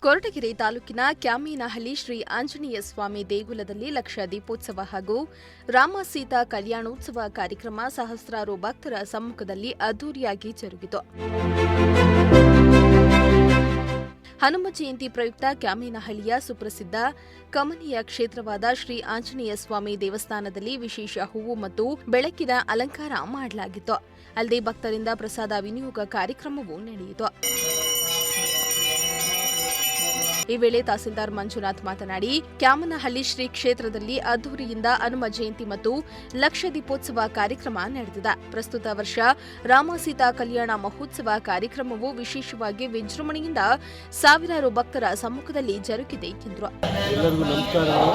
ಕೊರಟಗೆರೆ ತಾಲೂಕಿನ ಕ್ಯಾಮೇನಹಳ್ಳಿ ಶ್ರೀ ಆಂಜನೇಯ ಸ್ವಾಮಿ ದೇಗುಲದಲ್ಲಿ ಲಕ್ಷ ದೀಪೋತ್ಸವ ಹಾಗೂ ರಾಮ ಸೀತಾ ಕಲ್ಯಾಣೋತ್ಸವ ಕಾರ್ಯಕ್ರಮ ಸಹಸ್ರಾರು ಭಕ್ತರ ಸಮ್ಮುಖದಲ್ಲಿ ಅದ್ದೂರಿಯಾಗಿ ಜರುಗಿತು. ಹನುಮ ಜಯಂತಿ ಪ್ರಯುಕ್ತ ಕ್ಯಾಮೇನಹಳ್ಳಿಯ ಸುಪ್ರಸಿದ್ಧ ಕಮನೀಯ ಕ್ಷೇತ್ರವಾದ ಶ್ರೀ ಆಂಜನೇಯ ಸ್ವಾಮಿ ದೇವಸ್ಥಾನದಲ್ಲಿ ವಿಶೇಷ ಹೂವು ಮತ್ತು ಬೆಳಕಿನ ಅಲಂಕಾರ ಮಾಡಲಾಗಿತ್ತು. ಅಲ್ಲದೆ ಭಕ್ತರಿಂದ ಪ್ರಸಾದ ವಿನಿಯೋಗ ಕಾರ್ಯಕ್ರಮವೂ ನಡೆಯಿತು. ಈ ವೇಳೆ ತಹಸೀಲ್ದಾರ್ ಮಂಜುನಾಥ್ ಮಾತನಾಡಿ, ಕ್ಯಾಮನಹಳ್ಳಿ ಶ್ರೀ ಕ್ಷೇತ್ರದಲ್ಲಿ ಅದ್ದೂರಿಯಿಂದ ಹನುಮ ಜಯಂತಿ ಮತ್ತು ಲಕ್ಷ ದೀಪೋತ್ಸವ ಕಾರ್ಯಕ್ರಮ ನಡೆದಿದೆ. ಪ್ರಸ್ತುತ ವರ್ಷ ರಾಮ ಸೀತಾ ಕಲ್ಯಾಣ ಮಹೋತ್ಸವ ಕಾರ್ಯಕ್ರಮವು ವಿಶೇಷವಾಗಿ ವಿಜೃಂಭಣೆಯಿಂದ ಸಾವಿರಾರು ಭಕ್ತರ ಸಮ್ಮುಖದಲ್ಲಿ ಜರುಗಿದೆ ಎಂದರು. ಎಲ್ಲರಿಗೂ ನಮಸ್ಕಾರಗಳು.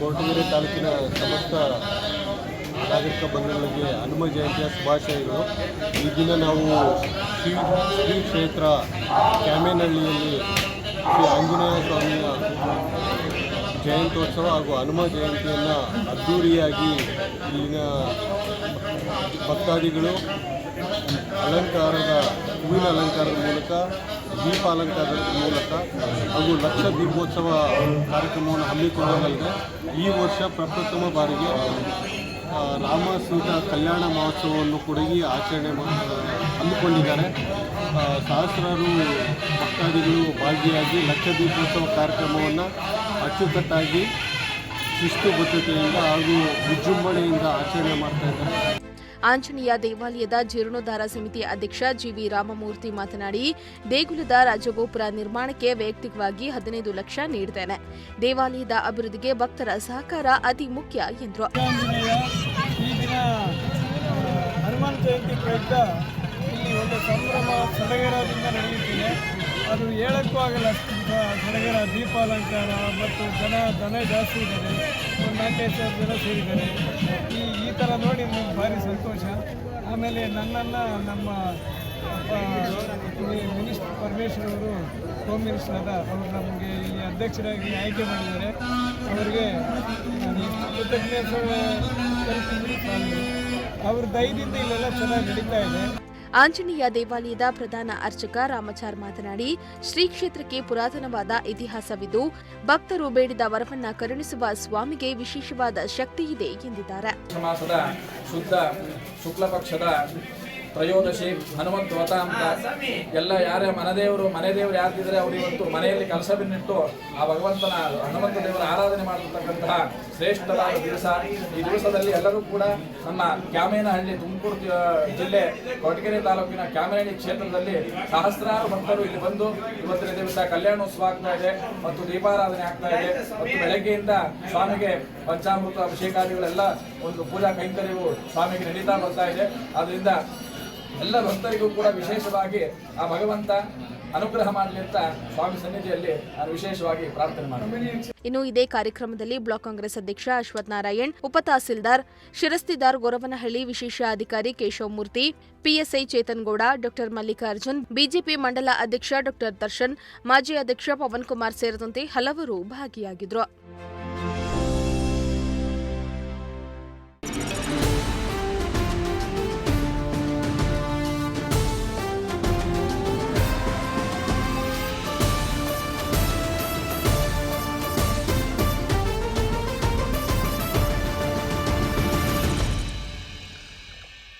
ಕೊರಟಗೆರೆ ತಾಲೂಕಿನ ಸಮಸ್ತ ನಾಗರಿಕ ಬಂಧುಗಳಿಗೆ ಹನುಮ ಜಯಂತಿಯ ಶುಭಾಶಯಗಳು. ಈ ದಿನ ನಾವು ಶ್ರೀ ಕ್ಷೇತ್ರ ಕ್ಯಾಮೇನಹಳ್ಳಿಯಲ್ಲಿ ಶ್ರೀ ಆಂಜನೇಯ ಸ್ವಾಮಿಯ ಜಯಂತ್ಯೋತ್ಸವ ಹಾಗೂ ಹನುಮ ಜಯಂತಿಯನ್ನು ಅದ್ದೂರಿಯಾಗಿ ಇಲ್ಲಿನ ಭಕ್ತಾದಿಗಳು ಹೂವಿನ ಅಲಂಕಾರದ ಮೂಲಕ, ದೀಪ ಅಲಂಕಾರದ ಮೂಲಕ ಹಾಗೂ ಲಕ್ಷ ದೀಪೋತ್ಸವ ಕಾರ್ಯಕ್ರಮವನ್ನು ಹಮ್ಮಿಕೊಳ್ಳಲಾಗಿದೆ. ಈ ವರ್ಷ ಪ್ರಪ್ರಥಮ ಬಾರಿಗೆ ರಾಮ ಸೀತಾ ಕಲ್ಯಾಣ ಮಹೋತ್ಸವವನ್ನು ಕೂಡ ಆಚರಣೆ ಹಮ್ಮಿಕೊಂಡಿದ್ದಾರೆ. ಸಹಸ್ರಾರು ಭಕ್ತಾದಿಗಳು ಭಾಗಿಯಾಗಿ ಲಕ್ಷ ದೀಪೋತ್ಸವ ಕಾರ್ಯಕ್ರಮವನ್ನು ಅಚ್ಚುಕಟ್ಟಾಗಿ ಶಿಸ್ತುಬದ್ಧತೆಯಿಂದ ಹಾಗೂ ವಿಜೃಂಭಣೆಯಿಂದ ಆಚರಣೆ ಮಾಡ್ತಾ ಇದ್ದಾರೆ. ಆಂಜನೇಯ ದೇವಾಲಯದ ಜೀರ್ಣೋದ್ಧಾರ ಸಮಿತಿ ಅಧ್ಯಕ್ಷ ಜಿವಿ ರಾಮಮೂರ್ತಿ ಮಾತನಾಡಿ, ದೇಗುಲದ ರಾಜಗೋಪುರ ನಿರ್ಮಾಣಕ್ಕೆ ವೈಯಕ್ತಿಕವಾಗಿ 15 ಲಕ್ಷ ನೀಡಿದ್ದೇನೆ. ದೇವಾಲಯದ ಅಭಿವೃದ್ಧಿಗೆ ಭಕ್ತರ ಸಹಕಾರ ಅತಿ ಮುಖ್ಯ ಎಂದರು. ಈ ದಿನ ಹನುಮಾನ್ ಜಯಂತಿ ಪ್ರಯುಕ್ತ ಇಲ್ಲಿ ಒಂದು ಸಂಭ್ರಮ ಸಡಗರದಿಂದ ನಡೆಯುತ್ತಿದೆ. ಅದು ಹೇಳಕ್ಕೂ ಆಗಲ್ಲ, ಸಡಗರ, ದೀಪಾಲಂಕಾರ ಮತ್ತು ದನ ಜಾಸ್ತಿ ಇದ್ದಾರೆ. ಒಂದು 4-5 ಜನ ಸೇರಿದ್ದಾರೆ. ಈ ಥರ ನೋಡಿ ನಮಗೆ ಭಾರಿ ಸಂತೋಷ. ಆಮೇಲೆ ನನ್ನನ್ನು ನಮ್ಮ ಮಿನಿಸ್ಟರ್ ಪರಮೇಶ್ವರ್ ಅವರು, ಹೋಮ್ ಮಿನಿಸ್ಟರ್ ಅವರು ನಮಗೆ ಇಲ್ಲಿ ಅಧ್ಯಕ್ಷರಾಗಿ ಆಯ್ಕೆ ಮಾಡಿದ್ದಾರೆ. ಅವರಿಗೆ ನಾನು ಕೃತಜ್ಞತೆ ತಲುಪಿದ್ರು. ಅವ್ರ ದಯದಿಂದ ಇಲ್ಲೆಲ್ಲ ಚೆನ್ನಾಗಿ ನಡೀತಾ ಇದೆ. ಆಂಜನೇಯ ದೇವಾಲಯದ ಪ್ರಧಾನ ಅರ್ಚಕ ರಾಮಚಾರ್ ಮಾತನಾಡಿ, ಶ್ರೀ ಕ್ಷೇತ್ರಕ್ಕೆ ಪುರಾತನವಾದ ಇತಿಹಾಸವಿದ್ದು ಭಕ್ತರು ಬೇಡಿದ ವರವನ್ನ ಕರುಣಿಸುವ ಸ್ವಾಮಿಗೆ ವಿಶೇಷವಾದ ಶಕ್ತಿ ಇದೆ ಎಂದಿದ್ದಾರೆ. ಶುದ್ಧ ಶುಕ್ಲ ಪಕ್ಷದ ತ್ರಯೋದಶಿ ಹನುಮಂತ ವ್ರತ ಅಂತ ಎಲ್ಲ ಯಾರೇ ಮನೆದೇವರು ಯಾರಿದ್ರೆ ಅವರು ಇವತ್ತು ಮನೆಯಲ್ಲಿ ಕಲಶವನ್ನಿಟ್ಟು ಆ ಭಗವಂತನ ಹನುಮಂತ ದೇವರ ಆರಾಧನೆ ಮಾಡತಕ್ಕಂತಹ ಶ್ರೇಷ್ಠವಾದ ದಿವಸ. ಈ ದಿವಸದಲ್ಲಿ ಎಲ್ಲರೂ ಕೂಡ ನಮ್ಮ ಕ್ಯಾಮೇನಹಳ್ಳಿ, ತುಮಕೂರು ಜಿಲ್ಲೆ ಕೊರಟಗೆರೆ ತಾಲೂಕಿನ ಕ್ಯಾಮೇನಹಳ್ಳಿ ಕ್ಷೇತ್ರದಲ್ಲಿ ಸಹಸ್ರಾರು ಭಕ್ತರು ಇಲ್ಲಿ ಬಂದು ಇವತ್ತಿನ ದಿವಸ ಕಲ್ಯಾಣೋತ್ಸವ ಆಗ್ತಾ ಇದೆ ಮತ್ತು ದೀಪಾರಾಧನೆ ಆಗ್ತಾ ಇದೆ ಮತ್ತು ಬೆಳಗ್ಗೆಯಿಂದ ಸ್ವಾಮಿಗೆ ಪಂಚಾಮೃತ ಅಭಿಷೇಕಾದಿಗಳೆಲ್ಲ ಒಂದು ಪೂಜಾ ಕೈಂಕರ್ಯವು ಸ್ವಾಮಿಗೆ ನಡೀತಾ ಬರ್ತಾ ಇದೆ. ಆದ್ದರಿಂದ ಎಲ್ಲ ಭಕ್ತರಿಗೂ ಕೂಡ ವಿಶೇಷವಾಗಿ ಆ ಭಗವಂತ ಅನುಗ್ರಹ ಮಾಡಲಿ ಅಂತ ಸ್ವಾಮಿ ಸನ್ನಿಧಿಯಲ್ಲಿ ನಾನು ವಿಶೇಷವಾಗಿ ಪ್ರಾರ್ಥನೆ ಮಾಡ್ತೀನಿ. ಇನ್ನು ಇದೇ ಕಾರ್ಯಕ್ರಮದಲ್ಲಿ ಬ್ಲಾಕ್ ಕಾಂಗ್ರೆಸ್ ಅಧ್ಯಕ್ಷ ಅಶ್ವಥ್ ನಾರಾಯಣ್, ಉಪತಹಸೀಲ್ದಾರ್ ಶಿರಸ್ತಿದಾರ್ ಗೊರವನಹಳ್ಳಿ, ವಿಶೇಷ ಅಧಿಕಾರಿ ಕೇಶವಮೂರ್ತಿ, ಪಿಎಸ್ಐ ಚೇತನ್ಗೌಡ, ಡಾ ಮಲ್ಲಿಕಾರ್ಜುನ್, ಬಿಜೆಪಿ ಮಂಡಲ ಅಧ್ಯಕ್ಷ ಡಾ ದರ್ಶನ್, ಮಾಜಿ ಅಧ್ಯಕ್ಷ ಪವನ್ ಕುಮಾರ್ ಸೇರಿದಂತೆ ಹಲವರು ಭಾಗಿಯಾಗಿದ್ದರು.